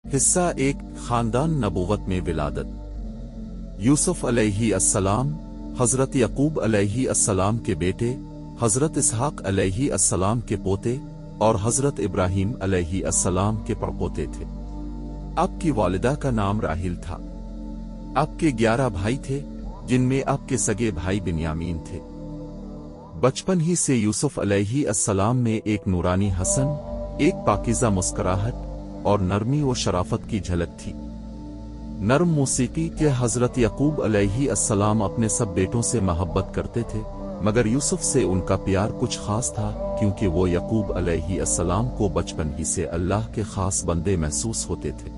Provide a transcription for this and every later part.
हिस्सा एक खानदान नबूवत में विलादत। यूसुफ अलैहि अस्सलाम हजरत यकूब अलैहि अस्सलाम के बेटे, हजरत इसहाक अलैहि अस्सलाम के पोते और हजरत इब्राहीम अलैहि अस्सलाम के पड़पोते थे। आपकी वालिदा का नाम राहिल था। आपके 11 भाई थे, जिनमें आपके सगे भाई बिन्यामीन थे। बचपन ही से यूसुफ अलैहि अस्सलाम में एक नूरानी हसन, एक पाकीज़ा मुस्कुराहट और नरमी व शराफत की झलक थी। नरम मौसीकी के हजरत यकूब अलैहि अस्सलाम अपने सब बेटों से मोहब्बत करते थे, मगर यूसुफ से उनका प्यार कुछ खास था, क्योंकि वो यकूब अलैहि अस्सलाम को बचपन ही से अल्लाह के खास बंदे महसूस होते थे।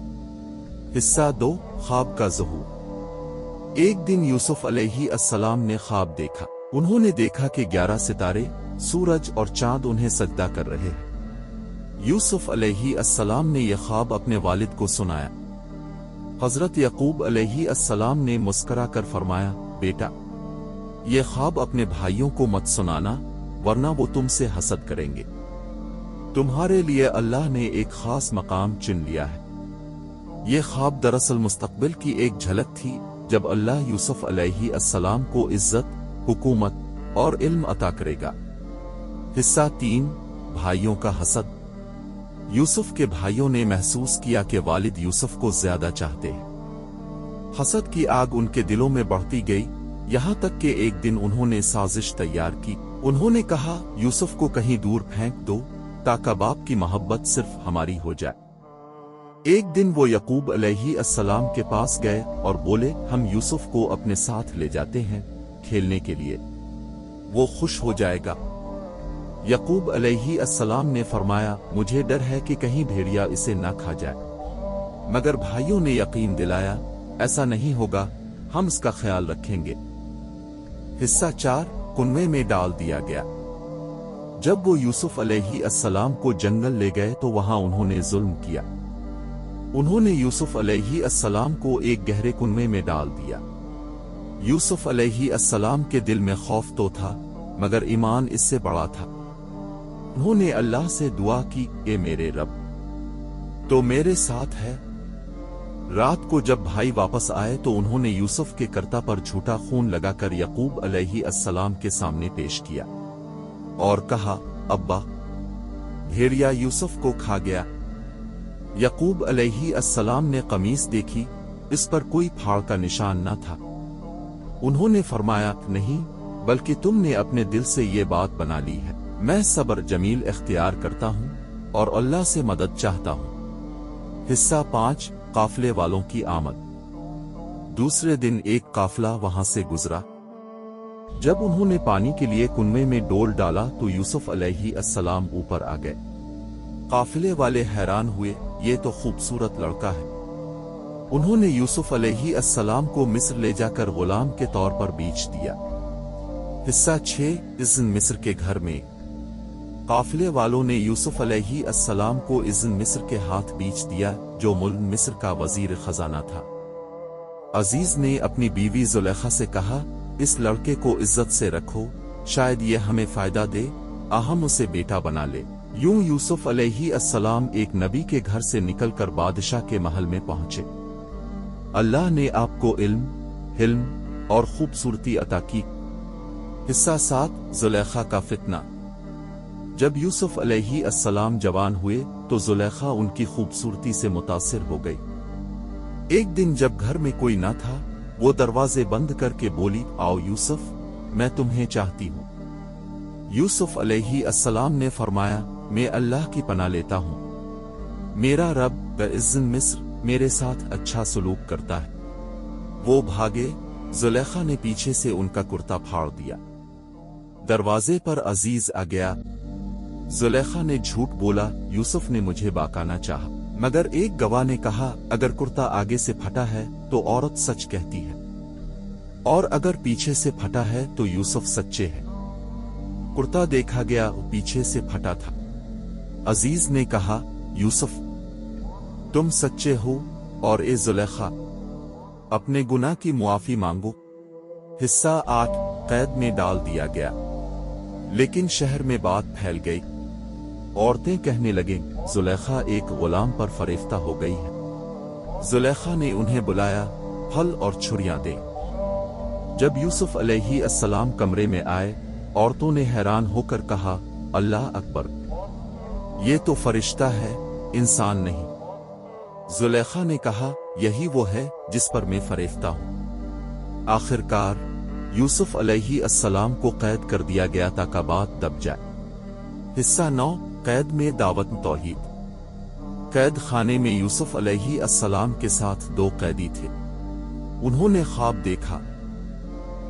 हिस्सा 2 ख्वाब का ज़हूर। एक दिन यूसुफ अलैहि अस्सलाम ने ख्वाब देखा। उन्होंने देखा कि 11 सितारे, सूरज और चांद उन्हें सजदा कर रहे हैं। यूसुफ अलैहि अस्सलाम ने यह ख्वाब अपने वालिद को सुनाया। हजरत यकूब अलैहि अस्सलाम ने मुस्करा कर फरमाया, बेटा, ये ख्वाब अपने भाइयों को मत सुनाना, वरना वो तुमसे हसद करेंगे। तुम्हारे लिए अल्लाह ने एक खास मकाम चुन लिया है। ये ख्वाब दरअसल मुस्तकबिल की एक झलक थी, जब अल्लाह यूसुफ अलैहि अस्सलाम को इज्जत, हुकूमत और इल्म अता करेगा। हिस्सा 3 भाइयों का हसद। यूसुफ के भाइयों ने महसूस किया कि वालिद यूसुफ को ज्यादा चाहते हैं। हसद की आग उनके दिलों में बढ़ती गई, यहाँ तक कि एक दिन उन्होंने साजिश तैयार की। उन्होंने कहा, यूसुफ को कहीं दूर फेंक दो, ताकि बाप की मोहब्बत सिर्फ हमारी हो जाए। एक दिन वो यकूब अलैहि अस्सलाम के पास गए और बोले, हम यूसुफ को अपने साथ ले जाते हैं खेलने के लिए, वो खुश हो जाएगा। यकूब अलैहि अस्सलाम ने फरमाया, मुझे डर है कि कहीं भेड़िया इसे न खा जाए। मगर भाइयों ने यकीन दिलाया, ऐसा नहीं होगा, हम इसका ख्याल रखेंगे। हिस्सा 4 कुनवे में डाल दिया गया। जब वो यूसुफ अलैहि अस्सलाम को जंगल ले गए तो वहां उन्होंने जुल्म किया। उन्होंने यूसुफ अलैहि अस्सलाम को एक गहरे कुनवे में डाल दिया। यूसुफ अलैहि अस्सलाम के दिल में खौफ तो था, मगर ईमान इससे बड़ा था। उन्होंने अल्लाह से दुआ की, ए मेरे रब, तो मेरे साथ है। रात को जब भाई वापस आए तो उन्होंने यूसुफ के कर्ता पर झूठा खून लगाकर यकूब अलैहि अस्सलाम के सामने पेश किया और कहा, अब्बा, भेड़िया यूसुफ को खा गया। यकूब अलैहि अस्सलाम ने कमीज देखी, इस पर कोई फाड़ का निशान न था। उन्होंने फरमाया, नहीं, बल्कि तुमने अपने दिल से ये बात बना ली है। मैं सब्र जमील इख्तियार करता हूँ और अल्लाह से मदद चाहता हूँ। हिस्सा 5 काफले वालों की आमद। दूसरे दिन एक काफला वहां से गुजरा। जब उन्होंने पानी के लिए कुनवे में डोल डाला तो यूसुफ अलैहि अस्सलाम ऊपर आ गए। काफिले वाले हैरान हुए, ये तो खूबसूरत लड़का है। उन्होंने यूसुफ अलैहि अस्सलाम को मिस्र ले जाकर गुलाम के तौर पर बेच दिया। हिस्सा 6 इज़्न मिस्र के घर में। काफिले वालों ने यूसुफ अलैहि अस्सलाम को इज़्न मिस्र के हाथ बेच दिया, जो मुल्क मिस्र का वजीर खजाना था। अजीज ने अपनी बीवी जुलेखा से कहा, इस लड़के को इज्जत से रखो, शायद ये हमें फायदा दे, हम उसे बेटा बना ले। यूं यूसुफ अलैहि अस्सलाम एक नबी के घर से निकलकर बादशाह के महल में पहुंचे। अल्लाह ने आपको इल्म, हिल्म और खूबसूरती अता की। हिस्सा 7 जुलेखा का फितना। जब यूसुफ अलैहि अस्सलाम जवान हुए तो जुलेखा उनकी खूबसूरती से मुतासिर हो गई। एक दिन जब घर में कोई न था, वो दरवाजे बंद करके बोली, आओ यूसुफ, मैं तुम्हें चाहती हूँ। यूसुफ अलैहि अस्सलाम ने फरमाया, मैं अल्लाह की पनाह लेता हूँ। मेरा रब ब-इज़्न मिस्र मेरे साथ अच्छा सलूक करता है। वो भागे। जुलेखा ने पीछे से उनका कुर्ता फाड़ दिया। दरवाजे पर अजीज आ गया। जुलेखा ने झूठ बोला, यूसुफ ने मुझे बहकाना चाहा, मगर एक गवाह ने कहा, अगर कुर्ता आगे से फटा है तो औरत सच कहती है, और अगर पीछे से फटा है तो यूसुफ सच्चे हैं। कुर्ता देखा गया, पीछे से फटा था। अजीज ने कहा, यूसुफ, तुम सच्चे हो, और ए जुलेखा, अपने गुनाह की मुआफी मांगो। हिस्सा 8 कैद में डाल दिया गया। लेकिन शहर में बात फैल गई। औरतें कहने लगीं, जुलेखा एक गुलाम पर फरेफ्ता हो गई है। जुलेखा ने उन्हें बुलाया, फल और छुरियां दे। जब यूसुफ अलैहि अस्सलाम कमरे में आए, औरतों ने हैरान होकर कहा, अल्लाह अकबर, ये तो फरिश्ता है, इंसान नहीं। जुलेखा ने कहा, यही वो है जिस पर मैं फरेफ्ता हूं। आखिरकार यूसुफ अलैहि अस्सलाम को कैद कर दिया गया ताकि बात दब जाए। हिस्सा 9, कैद में दावत तौहीद। कैद खाने में यूसुफ अलैहि अस्सलाम के साथ 2 कैदी थे। उन्होंने ख्वाब देखा।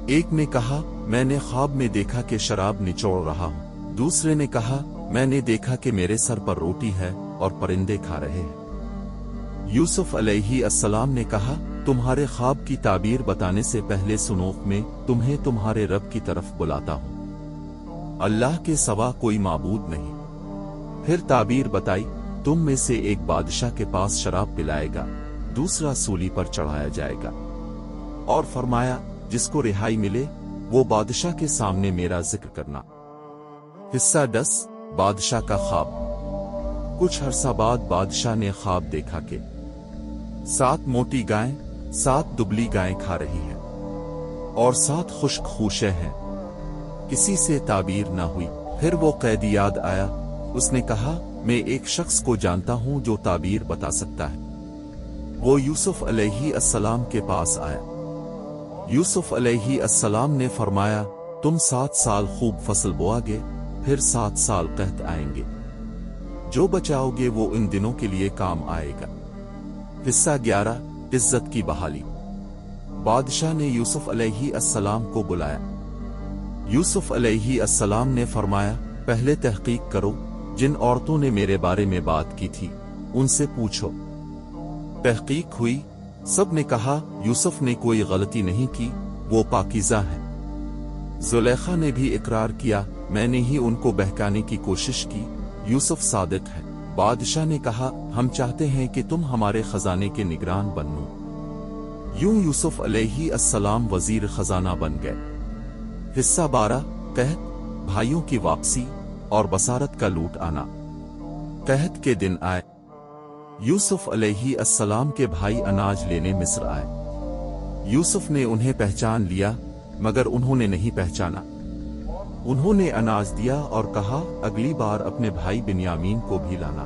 एक ने कहा, मैंने ख्वाब में देखा कि शराब निचोड़ रहा हूं। दूसरे ने कहा, मैंने देखा कि मेरे सर पर रोटी है और परिंदे खा रहे हैं। यूसुफ अलैहि अस्सलाम ने कहा, तुम्हारे ख्वाब की ताबीर बताने से पहले सुनो, मैं तुम्हें तुम्हारे रब की तरफ बुलाता हूं। अल्लाह के सिवा कोई माबूद नहीं। फिर ताबीर बताई, तुम में से एक बादशाह के पास शराब पिलाएगा, दूसरा सूली पर चढ़ाया जाएगा। और फरमाया, जिसको रिहाई मिले वो बादशाह के सामने मेरा जिक्र करना। हिस्सा 10, बादशाह का ख्वाब। कुछ अरसा बाद बादशाह ने ख्वाब देखा कि 7 मोटी गायें 7 दुबली गायें खा रही हैं और 7 खुश्क खूशे हैं। किसी से ताबीर न हुई। फिर वो कैदी याद आया। उसने कहा, मैं एक शख्स को जानता हूं जो ताबीर बता सकता है। वो यूसुफ अलैहि अस्सलाम के पास आया। यूसुफ अलैहि अस्सलाम ने फरमाया, तुम 7 साल खूब फसल बोआगे, फिर 7 साल कहत आएंगे। जो बचाओगे वो इन दिनों के लिए काम आएगा। हिस्सा 11, इज्जत की बहाली। बादशाह ने यूसुफ अलैहि अस्सलाम को बुलाया। यूसुफ अलैहि अस्सलाम ने फरमाया, पहले तहकीक करो, जिन औरतों ने मेरे बारे में बात की थी उनसे पूछो। तहकीक हुई। सब ने कहा, यूसुफ ने कोई गलती नहीं की, वो पाकीज़ा हैं। जुलेखा ने भी इकरार किया, मैंने ही उनको बहकाने की कोशिश की, यूसुफ सादिक है। बादशाह ने कहा, हम चाहते हैं कि तुम हमारे खजाने के निगरान बनो। यूं यूसुफ अलैहि अस्सलाम वजीर खजाना बन गए। हिस्सा 12, कहत, भाइयों की वापसी और बसारत का लूट आना। कहत के दिन आए। यूसुफ अलैहि अस्सलाम के भाई अनाज लेने मिस्र आए। यूसुफ ने उन्हें पहचान लिया, मगर उन्होंने नहीं पहचाना। उन्होंने अनाज दिया और कहा, अगली बार अपने भाई बिन्यामीन को भी लाना।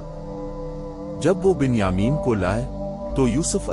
जब वो बिन्यामीन को लाए तो यूसुफ